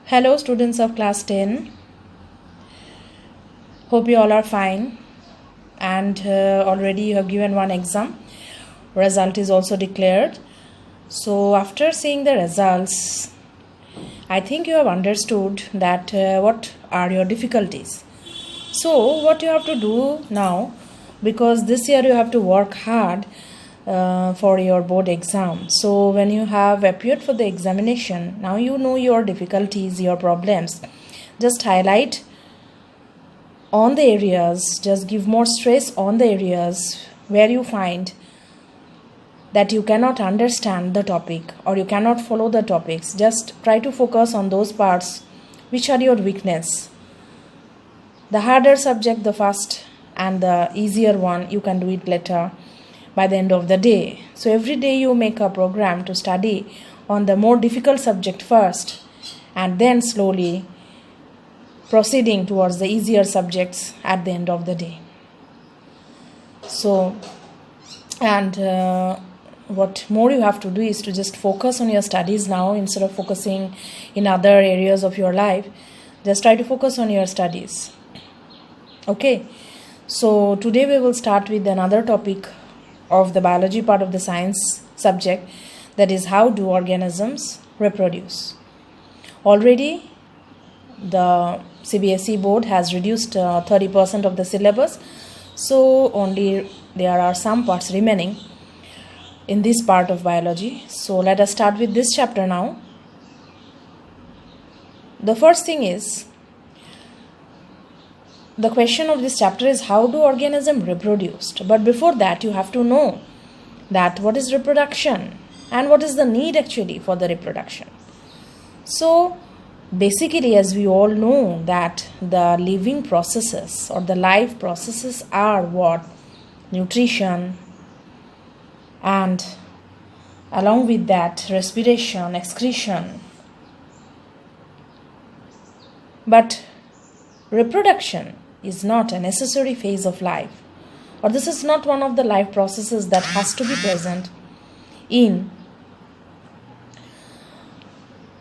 Hello, students of class 10. Hope you all are fine and already you have given one exam. Result is also declared. So, after seeing the results, I think you have understood that what are your difficulties. So, what you have to do now, because this year you have to work hard for your board exam. So, when you have appeared for the examination, now you know your difficulties, your problems. Just highlight on the areas, just give more stress on the areas where you find that you cannot understand the topic or you cannot follow the topics. Just try to focus on those parts which are your weakness. The harder subject, the first, and the easier one, you can do it later by the end of the day. So every day you make a program to study on the more difficult subject first and then slowly proceeding towards the easier subjects at the end of the day. So, and what more you have to do is to just focus on your studies now instead of focusing in other areas of your life. Just try to focus on your studies. Okay, so today we will start with another topic of the biology part of the science subject, that is how do organisms reproduce. Already the CBSE board has reduced 30% of the syllabus, so only there are some parts remaining in this part of biology. So let us start with this chapter now. The first thing is, the question of this chapter is how do organisms reproduce? But before that you have to know that what is reproduction and what is the need actually for the reproduction. So basically, as we all know, that the living processes or the life processes are what? Nutrition, and along with that respiration, excretion. But reproduction is not a necessary phase of life, or this is not one of the life processes that has to be present in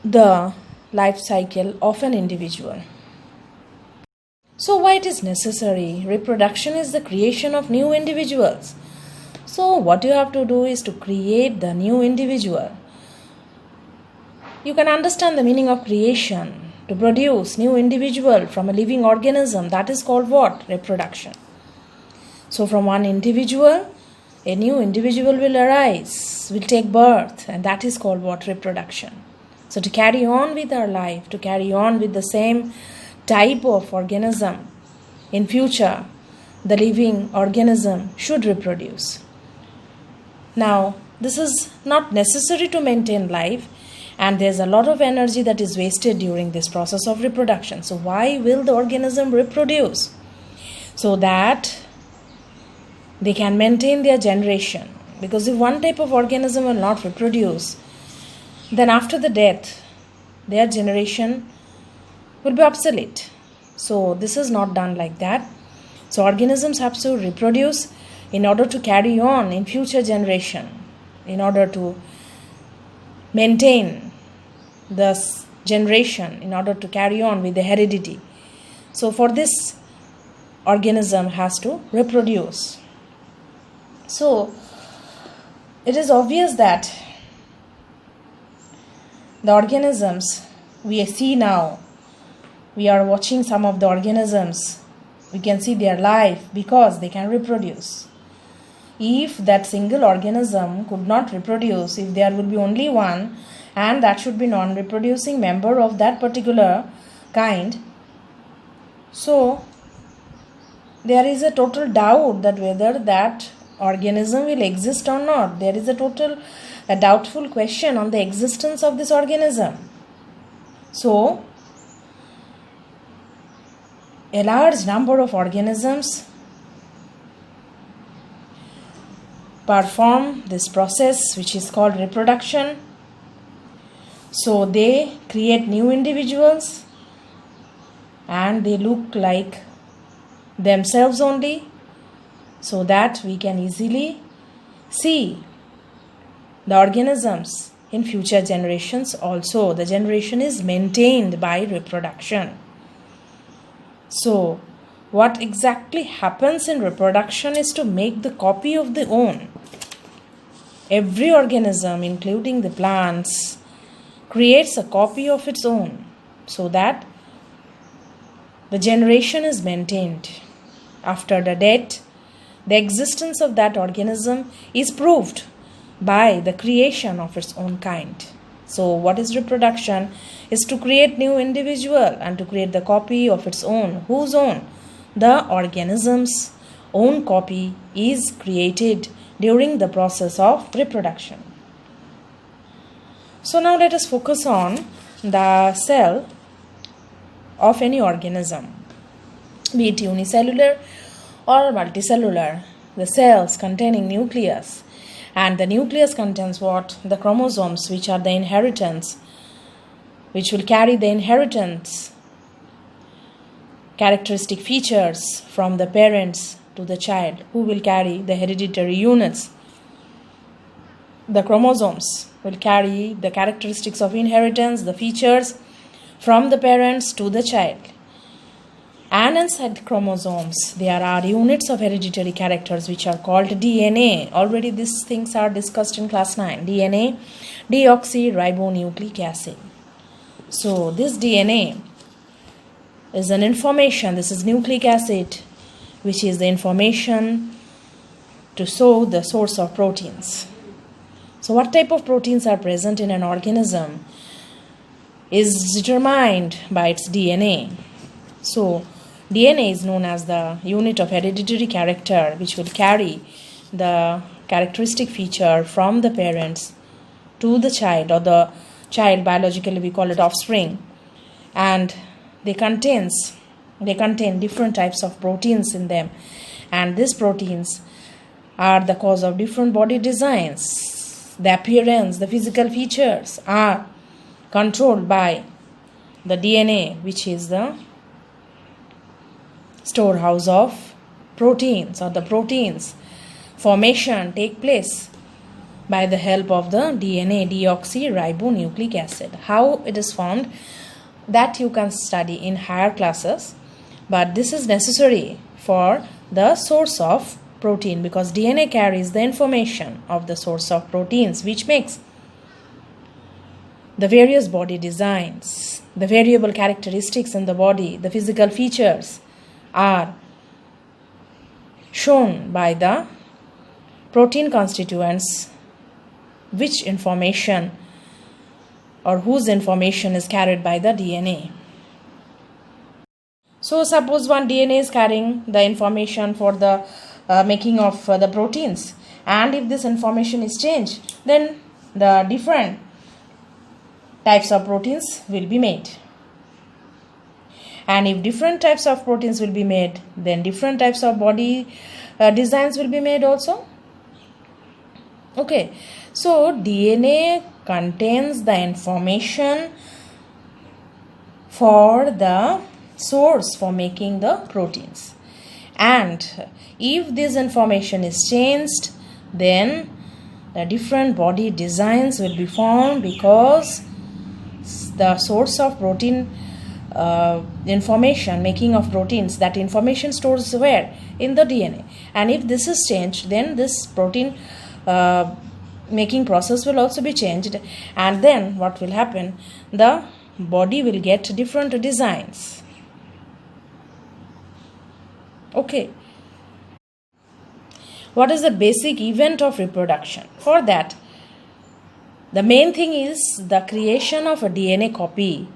the life cycle of an individual. So why it is necessary? Reproduction is the creation of new individuals. So what you have to do is to create the new individual. You can understand the meaning of creation. To produce new individual from a living organism, that is called what? Reproduction. So from one individual, a new individual will arise, will take birth, and that is called what? Reproduction. So to carry on with our life, to carry on with the same type of organism in future, the living organism should reproduce. Now, this is not necessary to maintain life, and there's a lot of energy that is wasted during this process of reproduction. So why will the organism reproduce? So that they can maintain their generation. Because if one type of organism will not reproduce, then after the death, their generation will be obsolete. So this is not done like that. So organisms have to reproduce in order to carry on in future generation, in order to maintain this generation, in order to carry on with the heredity. So for this, organism has to reproduce. So it is obvious that the organisms we see now, we are watching some of the organisms, we can see their life because they can reproduce. If that single organism could not reproduce, if there would be only one, and that should be non-reproducing member of that particular kind, so there is a total doubt that whether that organism will exist or not. There is a doubtful question on the existence of this organism. So a large number of organisms perform this process which is called reproduction. So they create new individuals and they look like themselves only, so that we can easily see the organisms in future generations also. The generation is maintained by reproduction. So, what exactly happens in reproduction is to make the copy of the own. Every organism, including the plants, creates a copy of its own so that the generation is maintained. After the death, the existence of that organism is proved by the creation of its own kind. So, what is reproduction? Is to create new individual and to create the copy of its own. Whose own? The organism's own copy is created during the process of reproduction. So, now let us focus on the cell of any organism, be it unicellular or multicellular. The cells containing nucleus, and the nucleus contains what? The chromosomes, which are the inheritance, which will carry the inheritance characteristic features from the parents to the child, who will carry the hereditary units. The chromosomes will carry the characteristics of inheritance, the features from the parents to the child. And inside chromosomes, there are units of hereditary characters which are called DNA. Already these things are discussed in class 9. DNA, deoxyribonucleic acid. So this DNA is an information. This is nucleic acid, which is the information to show the source of proteins. So what type of proteins are present in an organism is determined by its DNA. So DNA is known as the unit of hereditary character, which will carry the characteristic feature from the parents to the child, or the child, biologically we call it offspring. And they contain different types of proteins in them, and these proteins are the cause of different body designs. The appearance, the physical features are controlled by the DNA, which is the storehouse of proteins, or the proteins formation take place by the help of the DNA, deoxyribonucleic acid. How it is formed, that you can study in higher classes, but this is necessary for the source of protein, because DNA carries the information of the source of proteins, which makes the various body designs, the variable characteristics in the body, the physical features are shown by the protein constituents, which information or whose information is carried by the DNA. So suppose one DNA is carrying the information for the making of the proteins, and if this information is changed, then the different types of proteins will be made. And if different types of proteins will be made, then different types of body designs will be made also. Okay, so DNA contains the information for the source for making the proteins. And if this information is changed, then the different body designs will be formed, because the source of protein information, making of proteins, that information stores where? In the DNA. And if this is changed, then this protein making process will also be changed, and then what will happen? The body will get different designs. Okay. What is the basic event of reproduction? For that, the main thing is the creation of a DNA copy.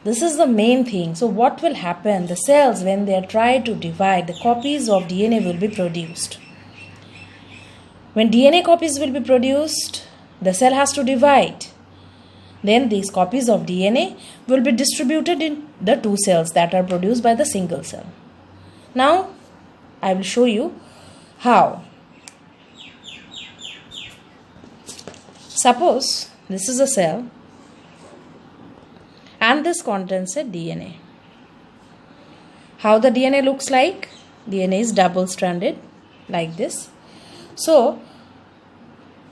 This is the main thing. So what will happen? The cells, when they try to divide, the copies of DNA will be produced. When DNA copies will be produced, the cell has to divide. Then these copies of DNA will be distributed in the two cells that are produced by the single cell. Now, I will show you how. Suppose this is a cell, and this contains a DNA. How the DNA looks like? DNA is double-stranded like this. So,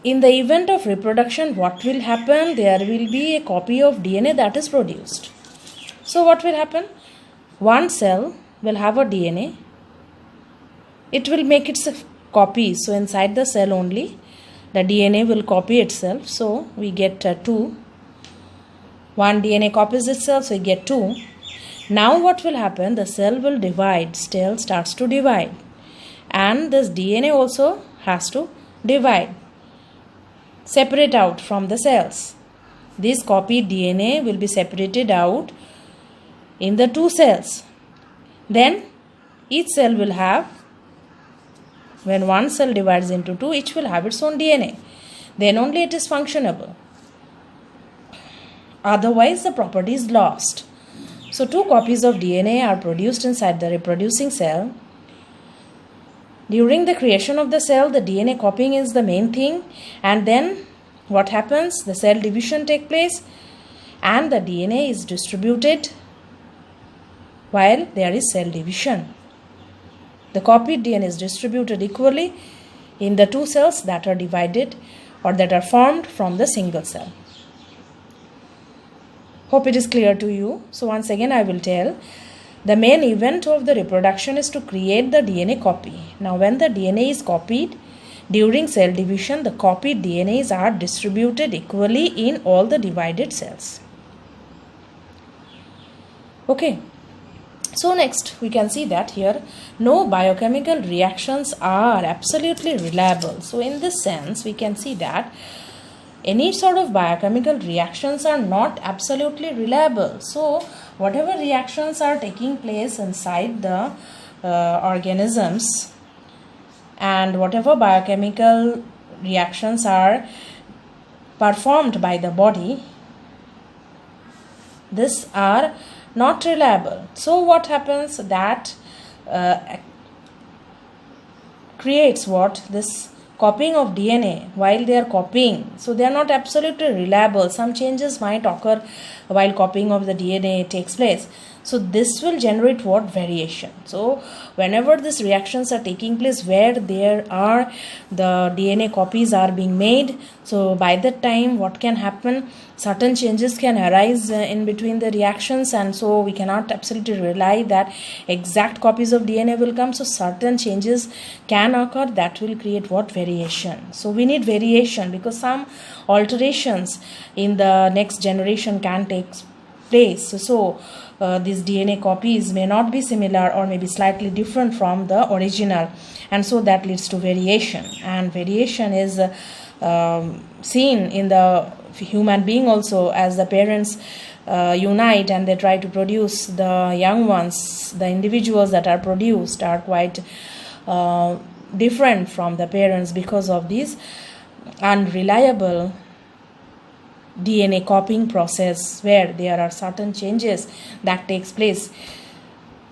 in the event of reproduction, what will happen? There will be a copy of DNA that is produced. So what will happen? One cell will have a DNA. It will make its copy. So inside the cell only, the DNA will copy itself. So we get 2. One DNA copies itself, so we get 2. Now what will happen? The cell will divide. Cell starts to divide. And this DNA also has to divide. Separate out from the cells. This copied DNA will be separated out in the 2 cells. Then each cell will have, when one cell divides into 2, each will have its own DNA. Then only it is functionable. Otherwise the property is lost. So 2 copies of DNA are produced inside the reproducing cell. During the creation of the cell, the DNA copying is the main thing, and then what happens? The cell division takes place and the DNA is distributed while there is cell division. The copied DNA is distributed equally in the 2 cells that are divided or that are formed from the single cell. Hope it is clear to you. So once again I will tell. The main event of the reproduction is to create the DNA copy. Now when the DNA is copied, during cell division, the copied DNAs are distributed equally in all the divided cells. Okay. So next we can see that here no biochemical reactions are absolutely reliable. So in this sense we can see that any sort of biochemical reactions are not absolutely reliable. So whatever reactions are taking place inside the organisms and whatever biochemical reactions are performed by the body, these are not reliable. So what happens? That creates what? This copying of DNA while they are copying. So they are not absolutely reliable. Some changes might occur while copying of the DNA takes place. So this will generate what? Variation. So whenever these reactions are taking place where there are the DNA copies are being made, so by that time what can happen? Certain changes can arise in between the reactions, and so we cannot absolutely rely that exact copies of DNA will come. So certain changes can occur that will create what? Variation. So we need variation because some alterations in the next generation can take place. So these DNA copies may not be similar or may be slightly different from the original, and so that leads to variation. And variation is seen in the human being also, as the parents unite and they try to produce the young ones. The individuals that are produced are quite different from the parents because of this unreliable DNA copying process, where there are certain changes that takes place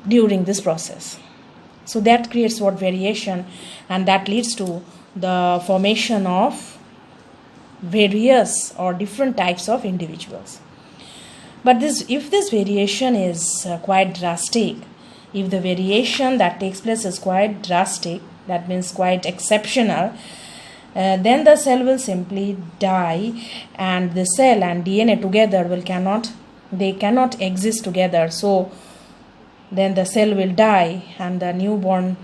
during this process. So that creates what? Variation, and that leads to the formation of various or different types of individuals. But if this variation is quite drastic, if the variation that takes place is quite drastic, that means quite exceptional, then the cell will simply die, and the cell and DNA together cannot exist together. So then the cell will die, and the newborn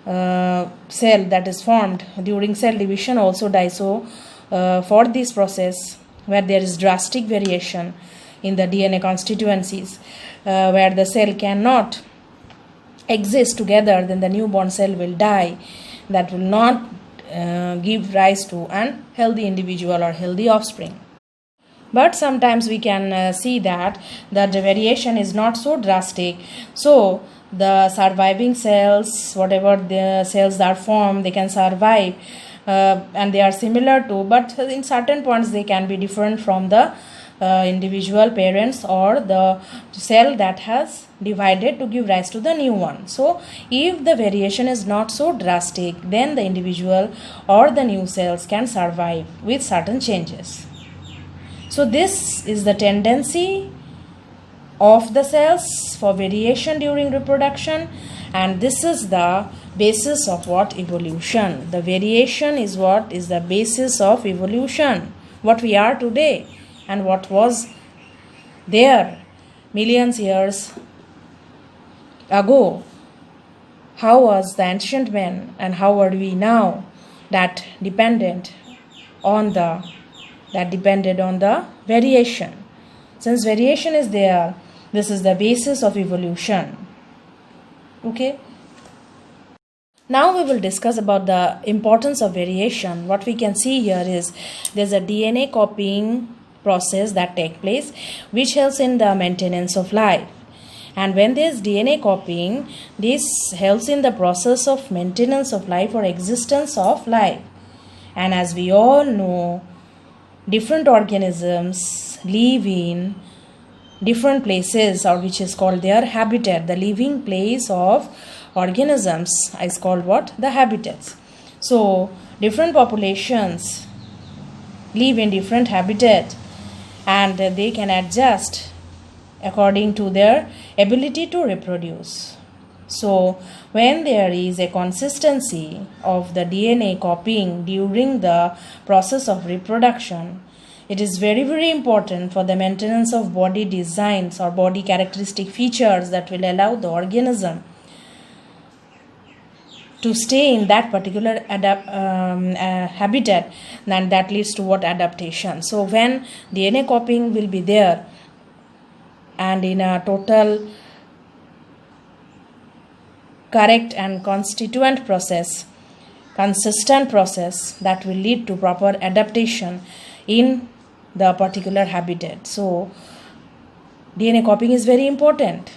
cell that is formed during cell division also dies. So for this process where there is drastic variation in the DNA constituencies, where the cell cannot exist together, then the newborn cell will die. That will not give rise to an healthy individual or healthy offspring. But sometimes we can see that the variation is not so drastic. So the surviving cells, whatever the cells that are formed, they can survive and they are similar to, but in certain points they can be different from the individual parents or the cell that has divided to give rise to the new one. So if the variation is not so drastic, then the individual or the new cells can survive with certain changes. So this is the tendency of the cells for variation during reproduction, And this is the basis of what? Evolution. The variation is what is the basis of evolution. What we are today and what was there millions years ago. How was the ancient man and how are we now? That depended on the variation. Since variation is there, this is the basis of evolution. Okay. Now we will discuss about the importance of variation. What we can see here is there's a DNA copying process that takes place which helps in the maintenance of life. And when there is DNA copying, this helps in the process of maintenance of life or existence of life. And as we all know, different organisms live in different places, or which is called their habitat. The living place of organisms is called what? The habitats. So different populations live in different habitat and they can adjust according to their ability to reproduce. So when there is a consistency of the DNA copying during the process of reproduction, it is very, very important for the maintenance of body designs or body characteristic features that will allow the organism to stay in that particular habitat, and that leads to what? Adaptation. So when DNA copying will be there and in a total correct and consistent process, that will lead to proper adaptation in the particular habitat. So DNA copying is very important.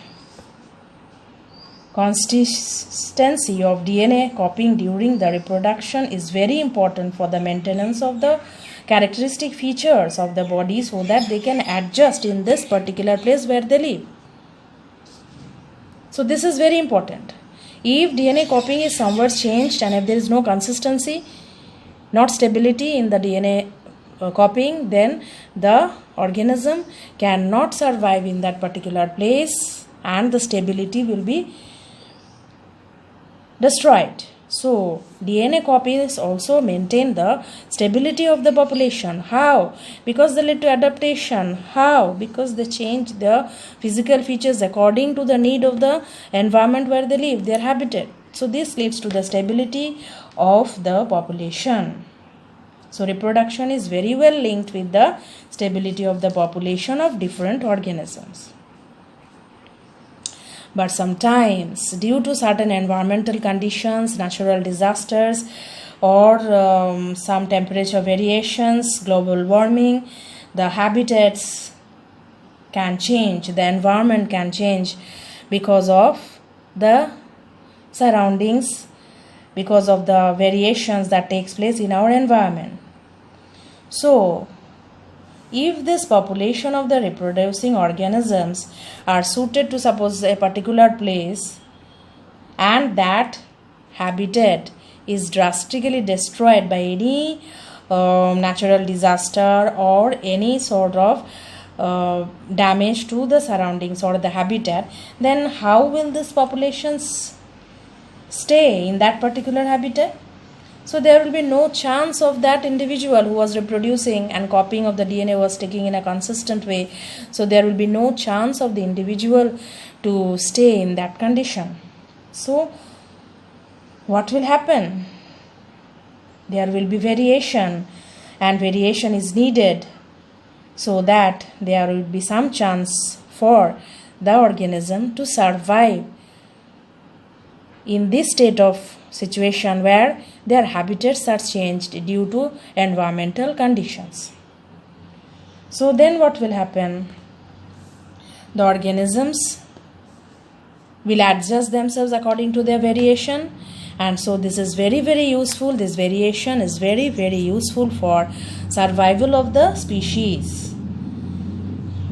Consistency of DNA copying during the reproduction is very important for the maintenance of the characteristic features of the body so that they can adjust in this particular place where they live. So this is very important. If DNA copying is somewhat changed and if there is no consistency, not stability in the DNA copying, then the organism cannot survive in that particular place and the stability will be destroyed. So DNA copies also maintain the stability of the population. How? Because they lead to adaptation. How? Because they change the physical features according to the need of the environment where they live, their habitat. So this leads to the stability of the population. So reproduction is very well linked with the stability of the population of different organisms. But sometimes due to certain environmental conditions, natural disasters, or some temperature variations, global warming, the habitats can change, the environment can change because of the surroundings, because of the variations that takes place in our environment. So if this population of the reproducing organisms are suited to suppose a particular place and that habitat is drastically destroyed by any natural disaster or any sort of damage to the surroundings or the habitat, then how will these populations stay in that particular habitat? So there will be no chance of that individual who was reproducing and copying of the DNA was taking in a consistent way. So there will be no chance of the individual to stay in that condition. So what will happen? There will be variation, and variation is needed so that there will be some chance for the organism to survive in this state of situation where their habitats are changed due to environmental conditions. So then what will happen? The organisms will adjust themselves according to their variation, and so this is very, very useful. This variation is very, very useful for survival of the species,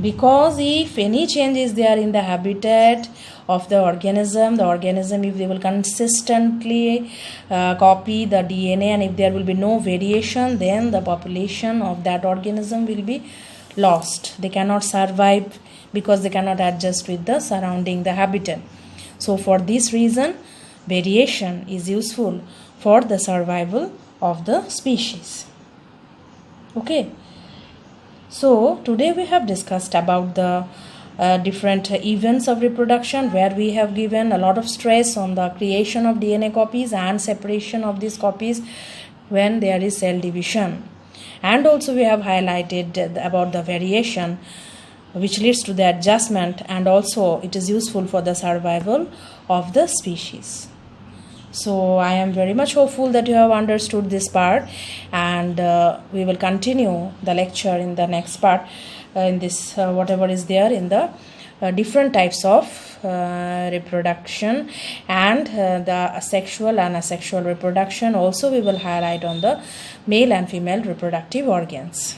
because if any change is there in the habitat of the organism, if they will consistently copy the DNA and if there will be no variation, then the population of that organism will be lost. They cannot survive because they cannot adjust with the surrounding, the habitat. So for this reason, variation is useful for the survival of the species. Okay. So today we have discussed about the different events of reproduction, where we have given a lot of stress on the creation of DNA copies and separation of these copies when there is cell division. And also we have highlighted about the variation which leads to the adjustment, and also it is useful for the survival of the species. So I am very much hopeful that you have understood this part, and we will continue the lecture in the next part, in this whatever is there in the different types of reproduction, and the sexual and asexual reproduction. Also we will highlight on the male and female reproductive organs.